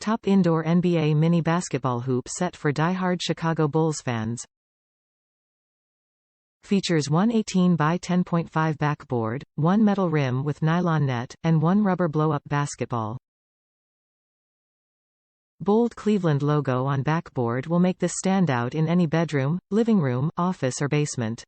Top indoor NBA mini basketball hoop set for die-hard Chicago Bulls fans. Features one 18 by 10.5 backboard, one metal rim with nylon net, and one rubber blow-up basketball. Bold Cleveland logo on backboard will make this stand out in any bedroom, living room, office or basement.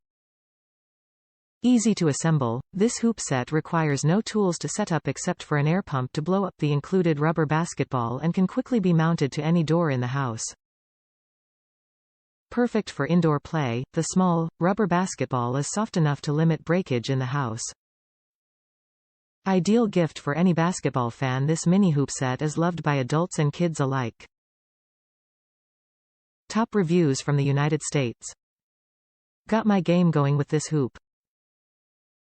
Easy to assemble, this hoop set requires no tools to set up except for an air pump to blow up the included rubber basketball and can quickly be mounted to any door in the house. Perfect for indoor play, the small, rubber basketball is soft enough to limit breakage in the house. Ideal gift for any basketball fan, this mini hoop set is loved by adults and kids alike. Top reviews from the United States. Got my game going with this hoop.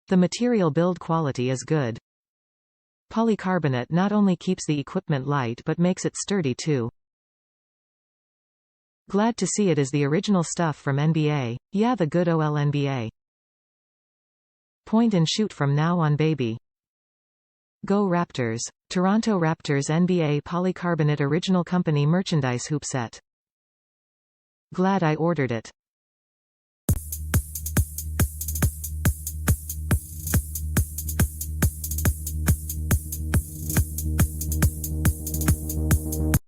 The material build quality is good. Polycarbonate not only keeps the equipment light but makes it sturdy too. Glad to see it is the original stuff from NBA, yeah, the good ol' NBA. Point and shoot from now on, baby. Go Raptors! Toronto Raptors NBA Polycarbonate Original Company Merchandise Hoop Set. Glad I ordered it.